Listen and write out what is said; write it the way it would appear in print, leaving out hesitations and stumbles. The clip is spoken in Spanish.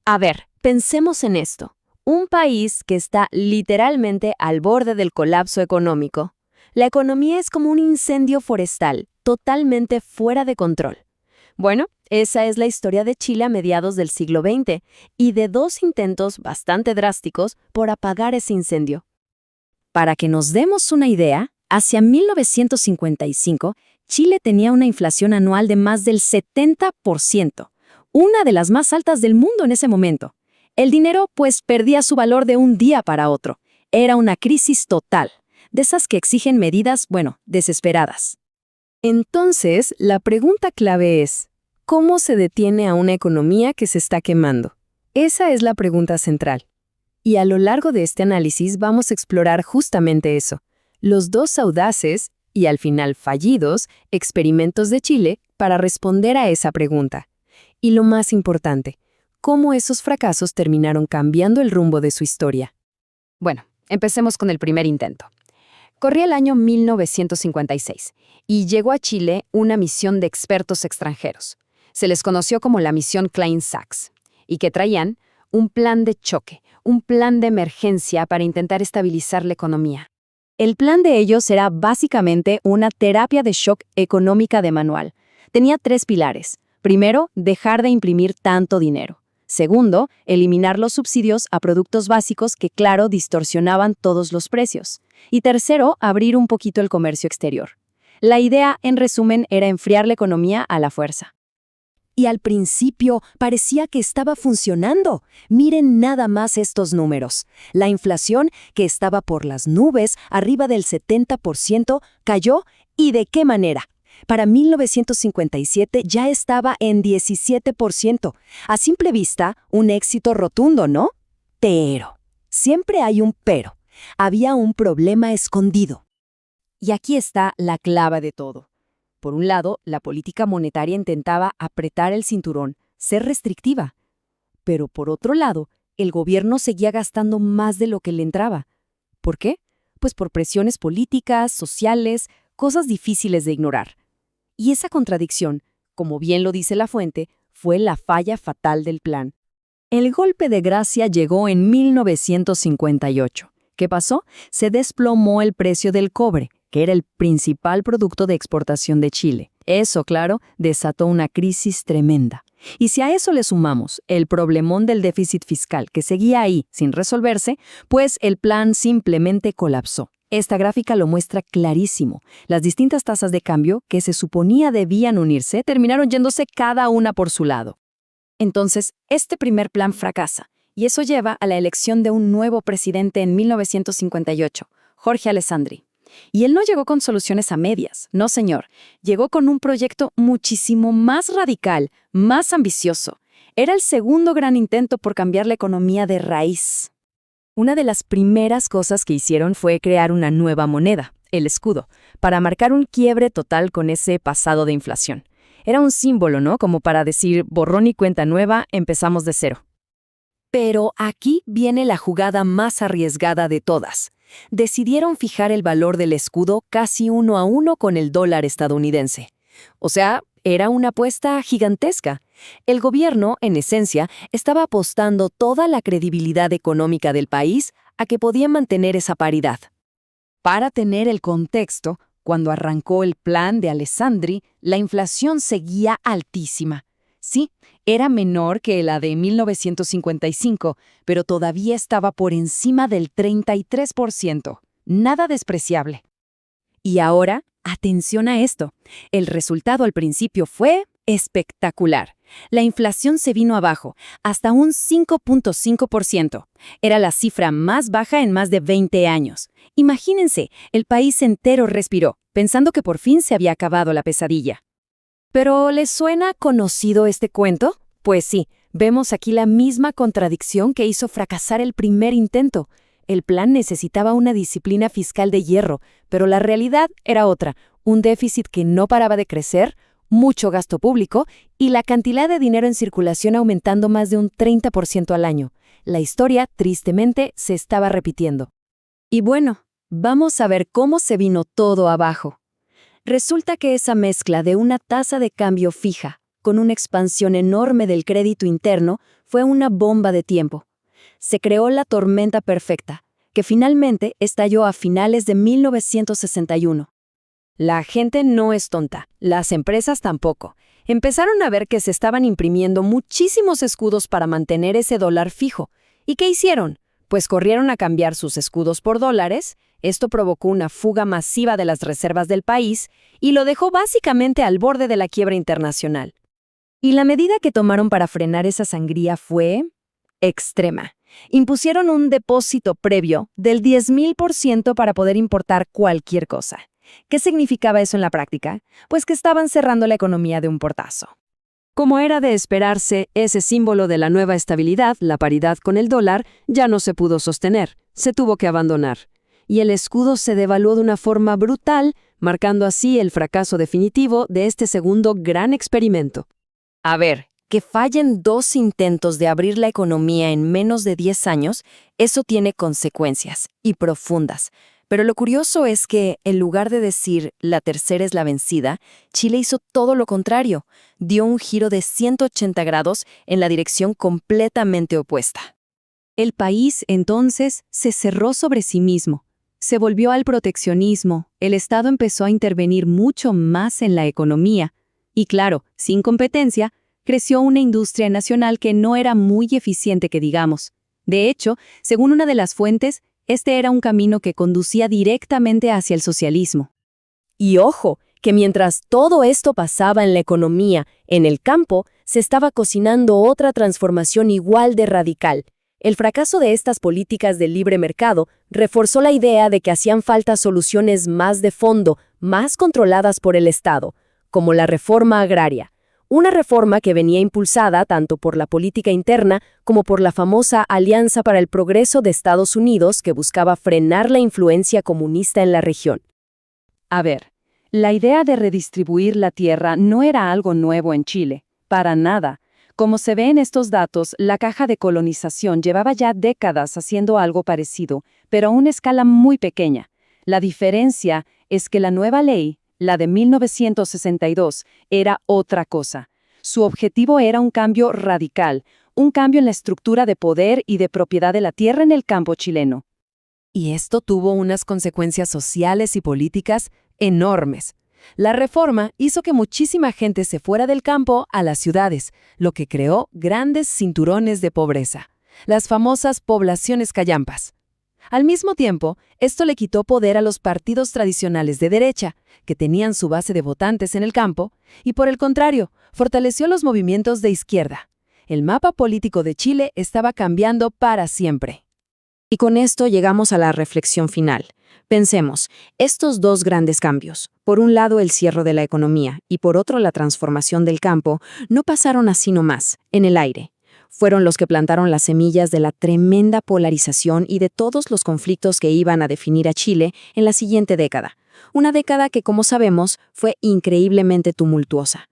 A ver, pensemos en esto. Un país que está literalmente al borde del colapso económico. La economía es como un incendio forestal, totalmente fuera de control. Bueno, esa es la historia de Chile a mediados del siglo XX y de dos intentos bastante drásticos por apagar ese incendio. Para que nos demos una idea, hacia 1955, Chile tenía una inflación anual de más del 70%, una de las más altas del mundo en ese momento. El dinero, pues, perdía su valor de un día para otro. Era una crisis total, de esas que exigen medidas, desesperadas. Entonces, la pregunta clave es, ¿cómo se detiene a una economía que se está quemando? Esa es la pregunta central. Y a lo largo de este análisis vamos a explorar justamente eso, los dos audaces y al final fallidos experimentos de Chile para responder a esa pregunta. Y lo más importante, cómo esos fracasos terminaron cambiando el rumbo de su historia. Bueno, empecemos con el primer intento. Corría el año 1956 y llegó a Chile una misión de expertos extranjeros. Se les conoció como la misión Klein-Sachs, y que traían un plan de choque, un plan de emergencia para intentar estabilizar la economía. El plan de ellos era básicamente una terapia de shock económica de manual. Tenía 3 pilares. Primero, dejar de imprimir tanto dinero. Segundo, eliminar los subsidios a productos básicos que, claro, distorsionaban todos los precios. Y tercero, abrir un poquito el comercio exterior. La idea, en resumen, era enfriar la economía a la fuerza. Y al principio parecía que estaba funcionando. Miren nada más estos números. La inflación, que estaba por las nubes, arriba del 70%, cayó. ¿Y de qué manera? Para 1957 ya estaba en 17%. A simple vista, un éxito rotundo, ¿no? Pero, siempre hay un pero. Había un problema escondido. Y aquí está la clave de todo. Por un lado, la política monetaria intentaba apretar el cinturón, ser restrictiva. Pero por otro lado, el gobierno seguía gastando más de lo que le entraba. ¿Por qué? Pues por presiones políticas, sociales, cosas difíciles de ignorar. Y esa contradicción, como bien lo dice la fuente, fue la falla fatal del plan. El golpe de gracia llegó en 1958. ¿Qué pasó? Se desplomó el precio del cobre, que era el principal producto de exportación de Chile. Eso, claro, desató una crisis tremenda. Y si a eso le sumamos el problemón del déficit fiscal que seguía ahí sin resolverse, pues el plan simplemente colapsó. Esta gráfica lo muestra clarísimo. Las distintas tasas de cambio que se suponía debían unirse terminaron yéndose cada una por su lado. Entonces, este primer plan fracasa, y eso lleva a la elección de un nuevo presidente en 1958, Jorge Alessandri. Y él no llegó con soluciones a medias, no señor. Llegó con un proyecto muchísimo más radical, más ambicioso. Era el segundo gran intento por cambiar la economía de raíz. Una de las primeras cosas que hicieron fue crear una nueva moneda, el escudo, para marcar un quiebre total con ese pasado de inflación. Era un símbolo, ¿no? Como para decir, borrón y cuenta nueva, empezamos de cero. Pero aquí viene la jugada más arriesgada de todas. Decidieron fijar el valor del escudo casi 1 a 1 con el dólar estadounidense. O sea, era una apuesta gigantesca. El gobierno, en esencia, estaba apostando toda la credibilidad económica del país a que podía mantener esa paridad. Para tener el contexto, cuando arrancó el plan de Alessandri, la inflación seguía altísima. Sí, era menor que la de 1955, pero todavía estaba por encima del 33%. Nada despreciable. Y ahora, atención a esto. El resultado al principio fue espectacular. La inflación se vino abajo, hasta un 5.5%. Era la cifra más baja en más de 20 años. Imagínense, el país entero respiró, pensando que por fin se había acabado la pesadilla. ¿Pero les suena conocido este cuento? Pues sí, vemos aquí la misma contradicción que hizo fracasar el primer intento. El plan necesitaba una disciplina fiscal de hierro, pero la realidad era otra, un déficit que no paraba de crecer, mucho gasto público y la cantidad de dinero en circulación aumentando más de un 30% al año. La historia, tristemente, se estaba repitiendo. Y bueno, vamos a ver cómo se vino todo abajo. Resulta que esa mezcla de una tasa de cambio fija con una expansión enorme del crédito interno fue una bomba de tiempo. Se creó la tormenta perfecta, que finalmente estalló a finales de 1961. La gente no es tonta, las empresas tampoco. Empezaron a ver que se estaban imprimiendo muchísimos escudos para mantener ese dólar fijo. ¿Y qué hicieron? Pues corrieron a cambiar sus escudos por dólares. Esto provocó una fuga masiva de las reservas del país y lo dejó básicamente al borde de la quiebra internacional. Y la medida que tomaron para frenar esa sangría fue extrema. Impusieron un depósito previo del 10,000% para poder importar cualquier cosa. ¿Qué significaba eso en la práctica? Pues que estaban cerrando la economía de un portazo. Como era de esperarse, ese símbolo de la nueva estabilidad, la paridad con el dólar, ya no se pudo sostener, se tuvo que abandonar. Y el escudo se devaluó de una forma brutal, marcando así el fracaso definitivo de este segundo gran experimento. A ver, que fallen 2 intentos de abrir la economía en menos de 10 años, eso tiene consecuencias, y profundas. Pero lo curioso es que, en lugar de decir «la tercera es la vencida», Chile hizo todo lo contrario, dio un giro de 180 grados en la dirección completamente opuesta. El país, entonces, se cerró sobre sí mismo. Se volvió al proteccionismo, el Estado empezó a intervenir mucho más en la economía. Y claro, sin competencia, creció una industria nacional que no era muy eficiente, que digamos. De hecho, según una de las fuentes, este era un camino que conducía directamente hacia el socialismo. Y ojo, que mientras todo esto pasaba en la economía, en el campo, se estaba cocinando otra transformación igual de radical. El fracaso de estas políticas de libre mercado reforzó la idea de que hacían falta soluciones más de fondo, más controladas por el Estado, como la reforma agraria. Una reforma que venía impulsada tanto por la política interna como por la famosa Alianza para el Progreso de Estados Unidos, que buscaba frenar la influencia comunista en la región. A ver, la idea de redistribuir la tierra no era algo nuevo en Chile, para nada. Como se ve en estos datos, la caja de colonización llevaba ya décadas haciendo algo parecido, pero a una escala muy pequeña. La diferencia es que la nueva ley, la de 1962, era otra cosa. Su objetivo era un cambio radical, un cambio en la estructura de poder y de propiedad de la tierra en el campo chileno. Y esto tuvo unas consecuencias sociales y políticas enormes. La reforma hizo que muchísima gente se fuera del campo a las ciudades, lo que creó grandes cinturones de pobreza, las famosas poblaciones callampas. Al mismo tiempo, esto le quitó poder a los partidos tradicionales de derecha, que tenían su base de votantes en el campo, y por el contrario, fortaleció los movimientos de izquierda. El mapa político de Chile estaba cambiando para siempre. Y con esto llegamos a la reflexión final. Pensemos, estos 2 grandes cambios, por un lado el cierre de la economía y por otro la transformación del campo, no pasaron así nomás, en el aire. Fueron los que plantaron las semillas de la tremenda polarización y de todos los conflictos que iban a definir a Chile en la siguiente década. Una década que, como sabemos, fue increíblemente tumultuosa.